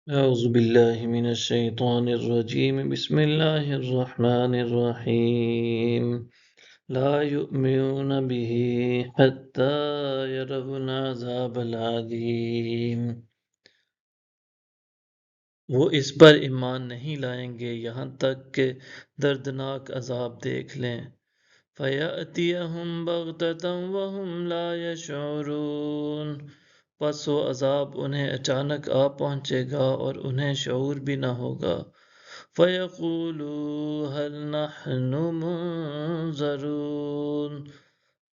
أعوذ بالله من الشيطان الرجيم بسم الله الرحمن الرحيم لا يؤمنون به حتى يروا العذاب العظيم وہ اس پر ایمان نہیں لائیں گے یہاں تک کہ دردناک عذاب دیکھ لیں فَيَأْتِيَهُمْ بَغْتَةً وَهُمْ لَا يَشْعُرُونَ پس وہ عذاب انہیں اچانک آ پہنچے گا اور انہیں شعور بھی نہ ہوگا فَيَقُولُوا هَلْ نَحْنُ مُنظَرُونَ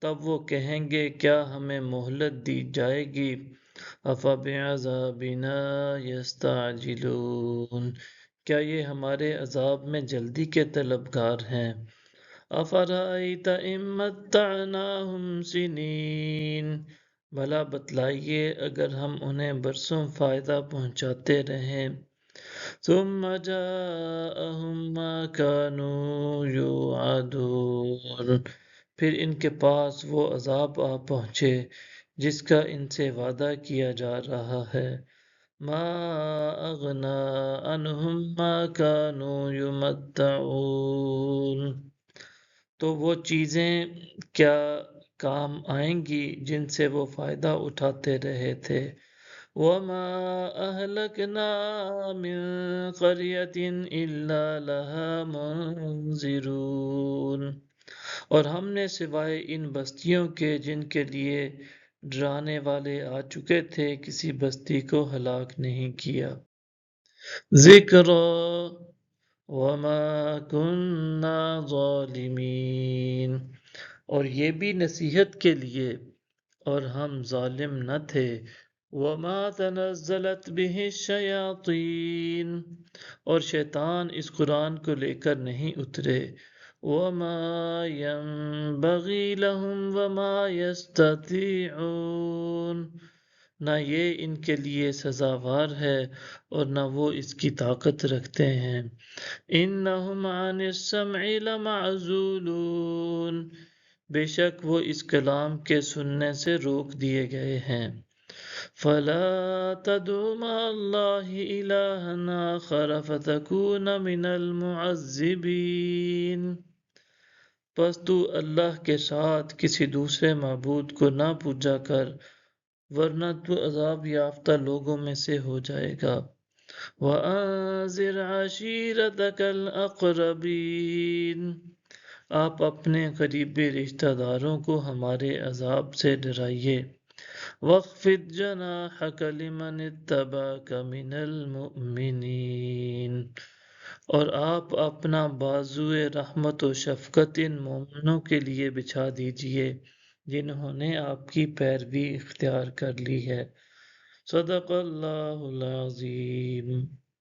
تب وہ کہیں گے کیا ہمیں مہلت دی جائے گی أَفَبِعَذَابِنَا يَسْتَعْجِلُونَ کیا یہ ہمارے عذاب میں جلدی کے طلبگار ہیں أَفَرَأَيْتَ إِن مَّتَّعْنَاهُمْ سِنِينَ بھلا بتلائیے اگر ہم انہیں برسوں فائدہ پہنچاتے رہیں ثُمَّ جَاءَهُم مَّا كَانُوا يُوعَدُونَ پھر ان کے پاس وہ عذاب آ پہنچے جس کا ان سے وعدہ کیا جا رہا ہے مَا أَغْنَىٰ عَنْهُم مَّا كَانُوا يُمَتَّعُونَ تو وہ چیزیں کیا کام آئیں گی جن سے وہ فائدہ اٹھاتے رہے تھے وَمَا أَهْلَكْنَا مِن قَرْيَةٍ إِلَّا لَهَا مُنذِرُونَ اور ہم نے سوائے ان بستیوں کے جن کے لیے ڈرانے والے آ چکے تھے کسی بستی کو ہلاک نہیں کیا ذِكْرَىٰ وَمَا كُنَّا ظَالِمِينَ اور یہ بھی نصیحت کے لیے اور ہم ظالم نہ تھے وَمَا تَنَزَّلَتْ بِهِ الشَّيَاطِينُ اور شیطان اس قرآن کو لے کر نہیں اترے وَمَا يَنبَغِي لَهُمْ وَمَا يَسْتَطِيعُونَ نہ یہ ان کے لیے سزاوار ہے اور نہ وہ اس کی طاقت رکھتے ہیں إِنَّهُمْ عَنِ السَّمْعِ لَمَعْزُولُونَ بے شک وہ اس کلام کے سننے سے روک دیے گئے ہیں فَلَا تَدْعُ مَعَ اللَّهِ إِلَٰهًا آخَرَ فَتَكُونَ مِنَ الْمُعَذِّبِينَ پس تو اللہ کے ساتھ کسی دوسرے معبود کو نہ پوجا کر ورنہ تو عذاب یافتہ لوگوں میں سے ہو جائے گا وَأَنذِرْ عَشِيرَتَكَ الْأَقْرَبِينَ آپ اپنے قریبی رشتہ داروں کو ہمارے عذاب سے ڈرائیے وَاخْفِضْ جَنَاحَكَ لِمَنِ اتَّبَعَكَ مِنَ الْمُؤْمِنِينَ اور آپ اپنا بازوئے رحمت و شفقت ان مومنوں کے لیے بچھا دیجئے جنہوں نے آپ کی پیروی اختیار کر لی ہے صدق اللہ العظیم